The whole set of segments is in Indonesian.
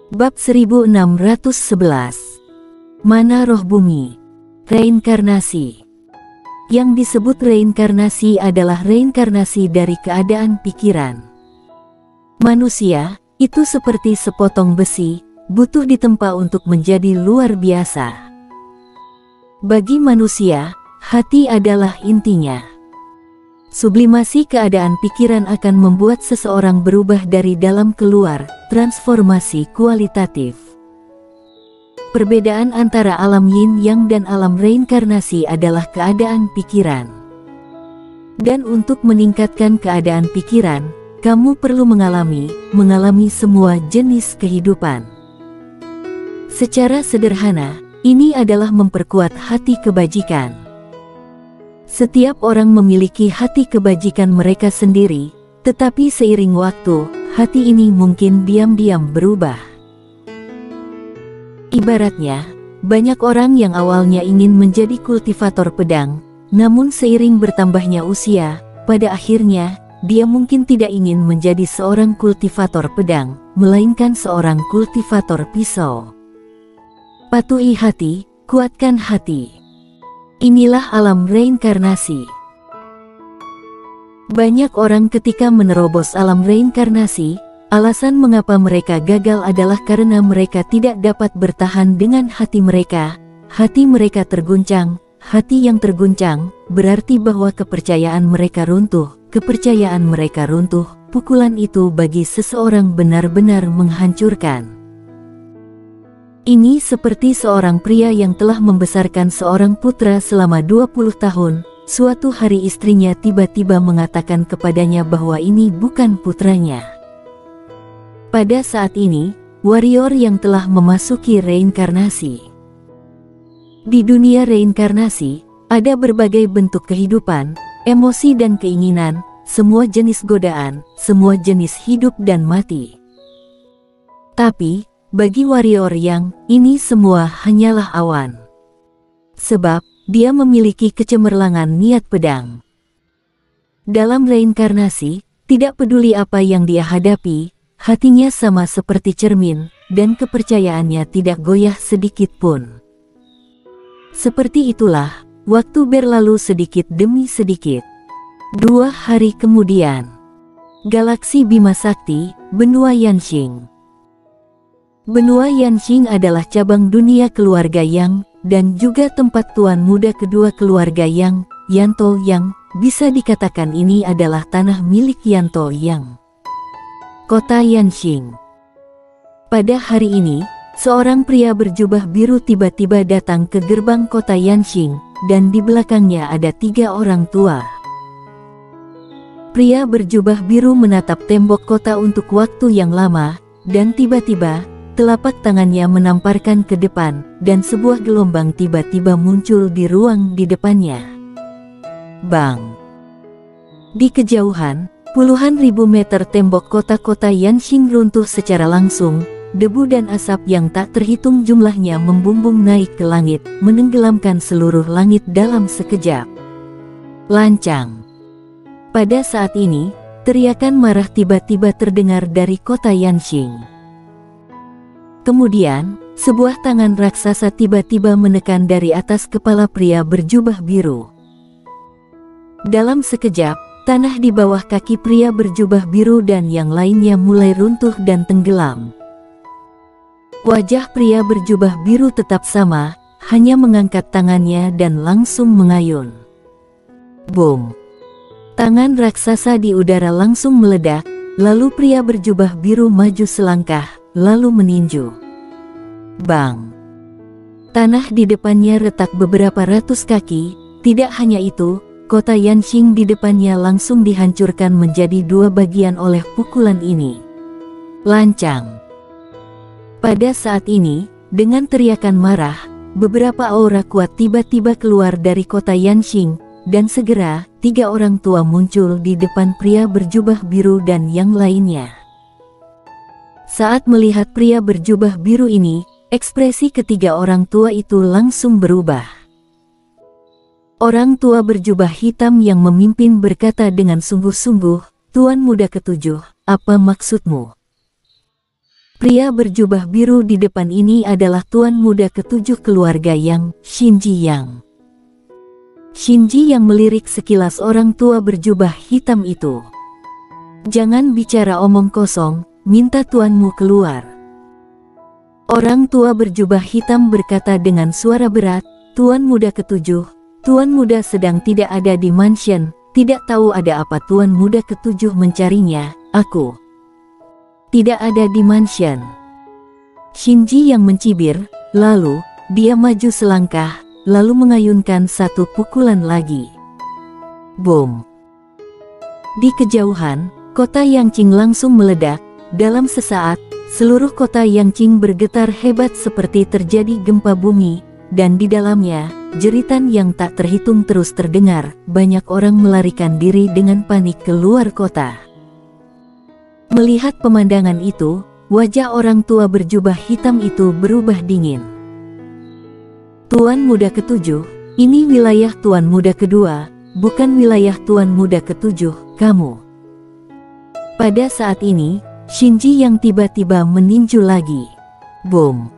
Bab 1611. Mana roh bumi? Reinkarnasi. Yang disebut reinkarnasi adalah reinkarnasi dari keadaan pikiran. Manusia, itu seperti sepotong besi, butuh ditempa untuk menjadi luar biasa. Bagi manusia, hati adalah intinya. Sublimasi keadaan pikiran akan membuat seseorang berubah dari dalam keluar, transformasi kualitatif. Perbedaan antara alam yin yang dan alam reinkarnasi adalah keadaan pikiran. Dan untuk meningkatkan keadaan pikiran, kamu perlu mengalami semua jenis kehidupan. Secara sederhana, ini adalah memperkuat hati kebajikan. Setiap orang memiliki hati kebajikan mereka sendiri, tetapi seiring waktu, hati ini mungkin diam-diam berubah. Ibaratnya, banyak orang yang awalnya ingin menjadi kultivator pedang, namun seiring bertambahnya usia, pada akhirnya, dia mungkin tidak ingin menjadi seorang kultivator pedang, melainkan seorang kultivator pisau. Patuhi hati, kuatkan hati. Inilah alam reinkarnasi. Banyak orang ketika menerobos alam reinkarnasi, alasan mengapa mereka gagal adalah karena mereka tidak dapat bertahan dengan hati mereka. Hati mereka terguncang. Hati yang terguncang berarti bahwa kepercayaan mereka runtuh. Kepercayaan mereka runtuh, pukulan itu bagi seseorang benar-benar menghancurkan. Ini seperti seorang pria yang telah membesarkan seorang putra selama 20 tahun, suatu hari istrinya tiba-tiba mengatakan kepadanya bahwa ini bukan putranya. Pada saat ini, warrior yang telah memasuki reinkarnasi. Di dunia reinkarnasi, ada berbagai bentuk kehidupan, emosi dan keinginan, semua jenis godaan, semua jenis hidup dan mati. Tapi, bagi warrior yang ini semua hanyalah awan. Sebab, dia memiliki kecemerlangan niat pedang. Dalam reinkarnasi, tidak peduli apa yang dia hadapi, hatinya sama seperti cermin, dan kepercayaannya tidak goyah sedikit pun. Seperti itulah, waktu berlalu sedikit demi sedikit. 2 hari kemudian, galaksi Bima Sakti, benua Yanxing. Benua Yanxing adalah cabang dunia keluarga Yang, dan juga tempat tuan muda kedua keluarga Yang, Yanto Yang. Bisa dikatakan ini adalah tanah milik Yanto Yang. Kota Yanxing. Pada hari ini, seorang pria berjubah biru tiba-tiba datang ke gerbang kota Yanxing, dan di belakangnya ada 3 orang tua. Pria berjubah biru menatap tembok kota untuk waktu yang lama, dan tiba-tiba, telapak tangannya menamparkan ke depan, dan sebuah gelombang tiba-tiba muncul di ruang di depannya. Bang! Di kejauhan, puluhan ribu meter tembok kota-kota Yanxing runtuh secara langsung, debu dan asap yang tak terhitung jumlahnya membumbung naik ke langit, menenggelamkan seluruh langit dalam sekejap. Lancang! Pada saat ini, teriakan marah tiba-tiba terdengar dari kota Yanxing. Kemudian, sebuah tangan raksasa tiba-tiba menekan dari atas kepala pria berjubah biru. Dalam sekejap, tanah di bawah kaki pria berjubah biru dan yang lainnya mulai runtuh dan tenggelam. Wajah pria berjubah biru tetap sama, hanya mengangkat tangannya dan langsung mengayun. Boom! Tangan raksasa di udara langsung meledak, lalu pria berjubah biru maju selangkah, lalu meninju. Bang! Tanah di depannya retak beberapa ratus kaki, tidak hanya itu, kota Yanxing di depannya langsung dihancurkan menjadi 2 bagian oleh pukulan ini. Lancang! Pada saat ini, dengan teriakan marah, beberapa aura kuat tiba-tiba keluar dari kota Yanxing, dan segera, 3 orang tua muncul di depan pria berjubah biru dan yang lainnya. Saat melihat pria berjubah biru ini, ekspresi ketiga orang tua itu langsung berubah. Orang tua berjubah hitam yang memimpin berkata dengan sungguh-sungguh, "Tuan muda ketujuh, apa maksudmu?" Pria berjubah biru di depan ini adalah tuan muda ketujuh keluarga Yang, Shinji Yang. Shinji yang melirik sekilas orang tua berjubah hitam itu. "Jangan bicara omong kosong, minta tuanmu keluar." Orang tua berjubah hitam berkata dengan suara berat, "Tuan muda ketujuh, tuan muda sedang tidak ada di mansion, tidak tahu ada apa tuan muda ketujuh mencarinya, aku tidak ada di mansion." Shinji yang mencibir, lalu dia maju selangkah, lalu mengayunkan satu pukulan lagi. Boom! Di kejauhan, kota Yangqing langsung meledak. Dalam sesaat, seluruh kota Yangqing bergetar hebat seperti terjadi gempa bumi, dan di dalamnya, jeritan yang tak terhitung terus terdengar. Banyak orang melarikan diri dengan panik keluar kota. Melihat pemandangan itu, wajah orang tua berjubah hitam itu berubah dingin. "Tuan muda ketujuh, ini wilayah tuan muda kedua, bukan wilayah tuan muda ketujuh, kamu." Pada saat ini, Shinji yang tiba-tiba meninju lagi. Boom!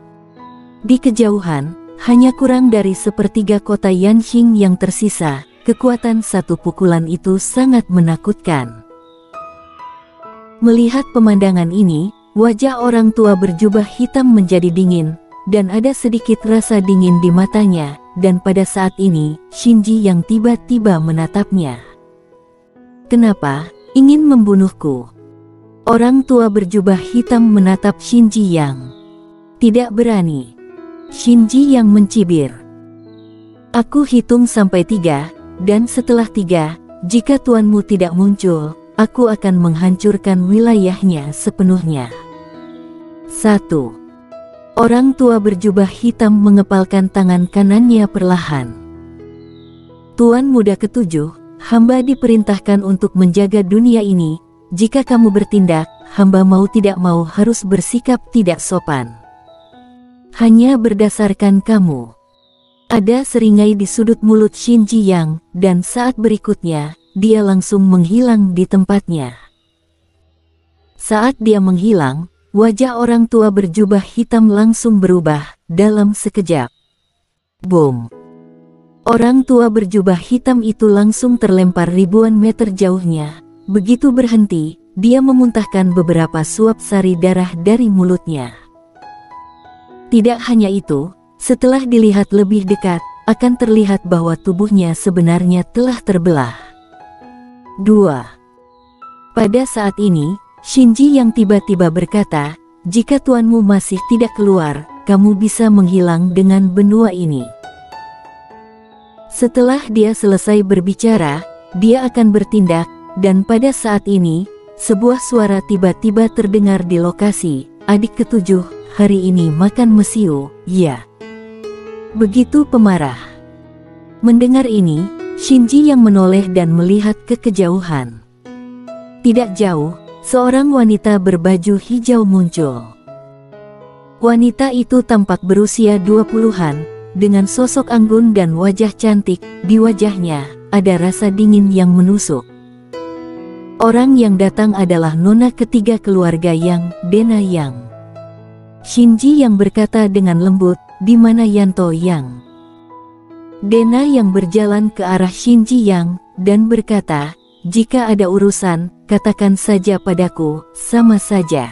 Di kejauhan, hanya kurang dari sepertiga kota Yanqing yang tersisa. Kekuatan satu pukulan itu sangat menakutkan. Melihat pemandangan ini, wajah orang tua berjubah hitam menjadi dingin, dan ada sedikit rasa dingin di matanya, dan pada saat ini, Shinji yang tiba-tiba menatapnya. "Kenapa ingin membunuhku?" Orang tua berjubah hitam menatap Shinji yang tidak berani. Shinji yang mencibir, "Aku hitung sampai 3, dan setelah 3, jika tuanmu tidak muncul, aku akan menghancurkan wilayahnya sepenuhnya." 1. Orang tua berjubah hitam mengepalkan tangan kanannya perlahan. "Tuan muda ketujuh, hamba diperintahkan untuk menjaga dunia ini. Jika kamu bertindak, hamba mau tidak mau harus bersikap tidak sopan. Hanya berdasarkan kamu." Ada seringai di sudut mulut Shinji Yang, dan saat berikutnya, dia langsung menghilang di tempatnya. Saat dia menghilang, wajah orang tua berjubah hitam langsung berubah, dalam sekejap. Boom! Orang tua berjubah hitam itu langsung terlempar ribuan meter jauhnya. Begitu berhenti, dia memuntahkan beberapa suap sari darah dari mulutnya. Tidak hanya itu, setelah dilihat lebih dekat, akan terlihat bahwa tubuhnya sebenarnya telah terbelah. 2. Pada saat ini, Shinji yang tiba-tiba berkata, "Jika tuanmu masih tidak keluar, kamu bisa menghilang dengan benua ini." Setelah dia selesai berbicara, dia akan bertindak, dan pada saat ini, sebuah suara tiba-tiba terdengar di lokasi. "Adik ketujuh, hari ini makan mesiu, ya?" Begitu pemarah. Mendengar ini, Shinji yang menoleh dan melihat ke kejauhan. Tidak jauh, seorang wanita berbaju hijau muncul. Wanita itu tampak berusia 20-an, dengan sosok anggun dan wajah cantik. Di wajahnya, ada rasa dingin yang menusuk. Orang yang datang adalah nona ketiga keluarga Yang, Dena Yang. Shinji yang berkata dengan lembut, "Di mana Yanto Yang?" Dena yang berjalan ke arah Shinji Yang, dan berkata, "Jika ada urusan, katakan saja padaku, sama saja."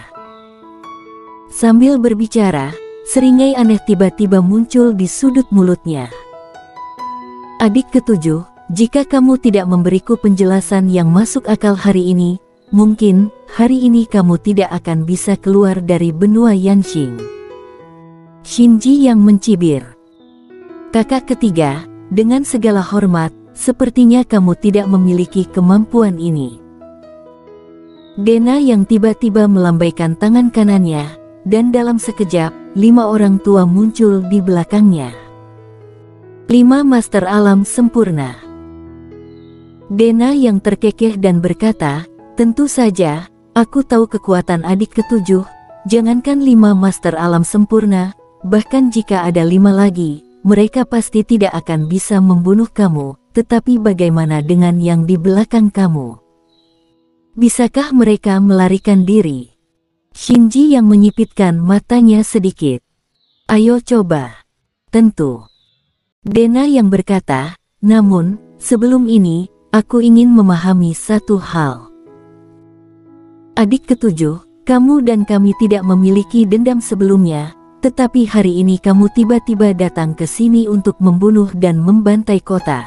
Sambil berbicara, seringai aneh tiba-tiba muncul di sudut mulutnya. "Adik ketujuh, jika kamu tidak memberiku penjelasan yang masuk akal hari ini, mungkin hari ini kamu tidak akan bisa keluar dari benua Yanqing." Shinji yang mencibir, "Kakak ketiga, dengan segala hormat, sepertinya kamu tidak memiliki kemampuan ini." Dena yang tiba-tiba melambaikan tangan kanannya, dan dalam sekejap, 5 orang tua muncul di belakangnya. 5 master alam sempurna. Dena yang terkekeh dan berkata, "Tentu saja, aku tahu kekuatan adik ketujuh, jangankan 5 master alam sempurna, bahkan jika ada 5 lagi, mereka pasti tidak akan bisa membunuh kamu, tetapi bagaimana dengan yang di belakang kamu? Bisakah mereka melarikan diri?" Shinji yang menyipitkan matanya sedikit. Ayo coba. Tentu. Dena yang berkata, namun, sebelum ini, aku ingin memahami satu hal. Adik ketujuh, kamu dan kami tidak memiliki dendam sebelumnya, tetapi hari ini kamu tiba-tiba datang ke sini untuk membunuh dan membantai kota.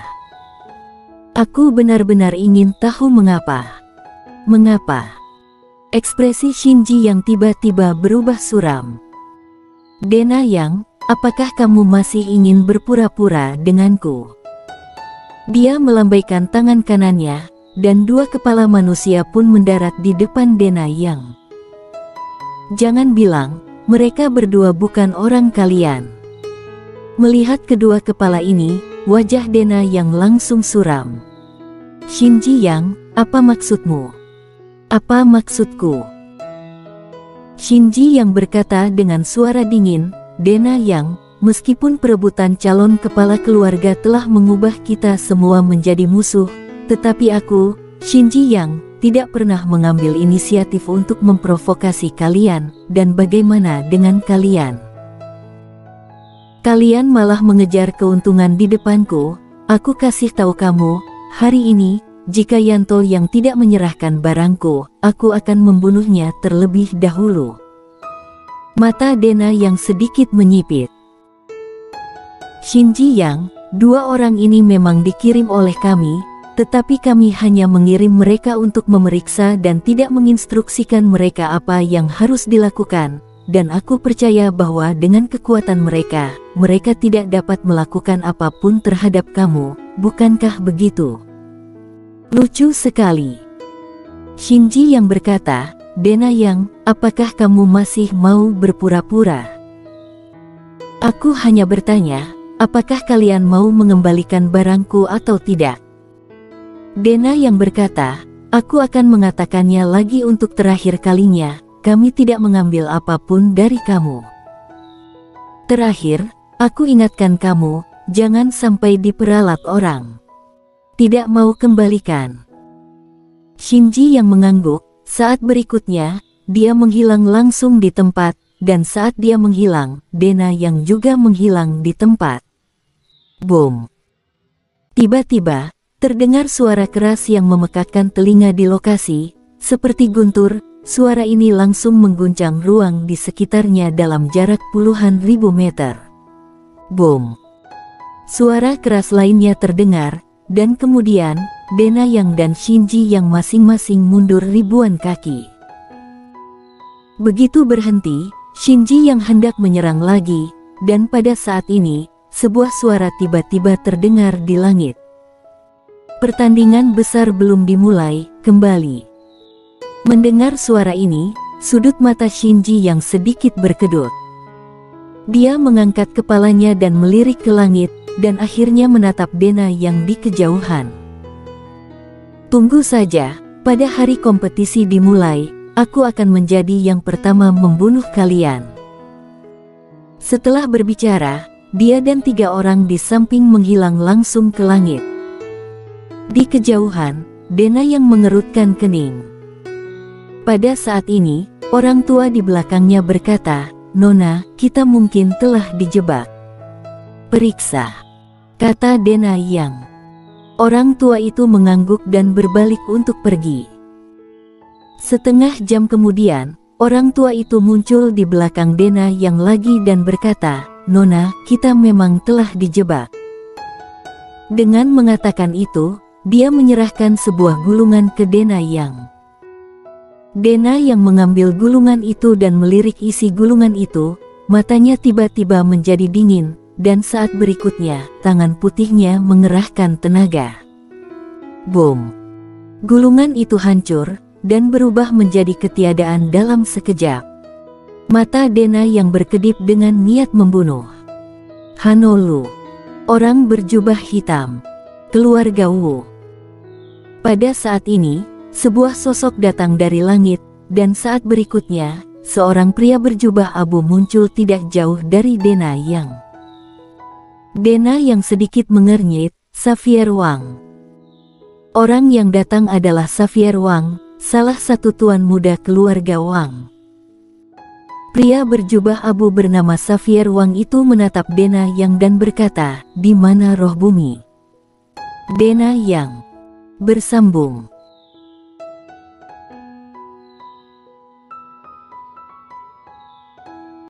Aku benar-benar ingin tahu mengapa. Mengapa? Ekspresi Shinji yang tiba-tiba berubah suram. Dena yang, apakah kamu masih ingin berpura-pura denganku? Dia melambaikan tangan kanannya, dan dua kepala manusia pun mendarat di depan Dena yang. Jangan bilang, mereka berdua bukan orang kalian. Melihat kedua kepala ini, wajah Dena yang langsung suram. Shinji yang, apa maksudmu? Apa maksudku? Shinji yang berkata dengan suara dingin, Dena yang, meskipun perebutan calon kepala keluarga telah mengubah kita semua menjadi musuh, tetapi aku, Shinji yang, tidak pernah mengambil inisiatif untuk memprovokasi kalian, dan bagaimana dengan kalian? Kalian malah mengejar keuntungan di depanku. Aku kasih tahu kamu, hari ini, jika Yanto yang tidak menyerahkan barangku, aku akan membunuhnya terlebih dahulu. Mata Dena yang sedikit menyipit. Shinji yang, dua orang ini memang dikirim oleh kami, tetapi kami hanya mengirim mereka untuk memeriksa dan tidak menginstruksikan mereka apa yang harus dilakukan, dan aku percaya bahwa dengan kekuatan mereka, mereka tidak dapat melakukan apapun terhadap kamu, bukankah begitu? Lucu sekali. Shinji yang berkata, Dena yang, apakah kamu masih mau berpura-pura? Aku hanya bertanya, apakah kalian mau mengembalikan barangku atau tidak? Dena yang berkata, aku akan mengatakannya lagi untuk terakhir kalinya, kami tidak mengambil apapun dari kamu. Terakhir, aku ingatkan kamu, jangan sampai diperalat orang. Tidak mau kembalikan. Shinji yang mengangguk, saat berikutnya, dia menghilang langsung di tempat, dan saat dia menghilang, Dena yang juga menghilang di tempat. Boom. Tiba-tiba, terdengar suara keras yang memekakkan telinga di lokasi, seperti guntur. Suara ini langsung mengguncang ruang di sekitarnya dalam jarak puluhan ribu meter. Boom. Suara keras lainnya terdengar, dan kemudian, Dena yang dan Shinji yang masing-masing mundur ribuan kaki. Begitu berhenti, Shinji yang hendak menyerang lagi, dan pada saat ini, sebuah suara tiba-tiba terdengar di langit. Pertandingan besar belum dimulai, kembali. Mendengar suara ini, sudut mata Shinji yang sedikit berkedut. Dia mengangkat kepalanya dan melirik ke langit, dan akhirnya menatap Dena yang di kejauhan. Tunggu saja, pada hari kompetisi dimulai, aku akan menjadi yang pertama membunuh kalian. Setelah berbicara, dia dan 3 orang di samping menghilang langsung ke langit. Di kejauhan, Dena yang mengerutkan kening. Pada saat ini, orang tua di belakangnya berkata, Nona, kita mungkin telah dijebak. Periksa, kata Dena yang. Orang tua itu mengangguk dan berbalik untuk pergi. Setengah jam kemudian, orang tua itu muncul di belakang Dena yang lagi dan berkata, Nona, kita memang telah dijebak. Dengan mengatakan itu, dia menyerahkan sebuah gulungan ke Dena yang. Dena yang mengambil gulungan itu dan melirik isi gulungan itu, matanya tiba-tiba menjadi dingin, dan saat berikutnya, tangan putihnya mengerahkan tenaga. Boom! Gulungan itu hancur, dan berubah menjadi ketiadaan dalam sekejap. Mata Dena yang berkedip dengan niat membunuh. Hanolu. Orang berjubah hitam. Keluarga Wu. Pada saat ini, sebuah sosok datang dari langit, dan saat berikutnya, seorang pria berjubah abu muncul tidak jauh dari Dena yang. Dena yang sedikit mengernyit, Xavier Wang. Orang yang datang adalah Xavier Wang, salah satu tuan muda keluarga Wang. Pria berjubah abu bernama Xavier Wang itu menatap Dena Yang dan berkata, "Di mana roh bumi?" Dena Yang bersambung,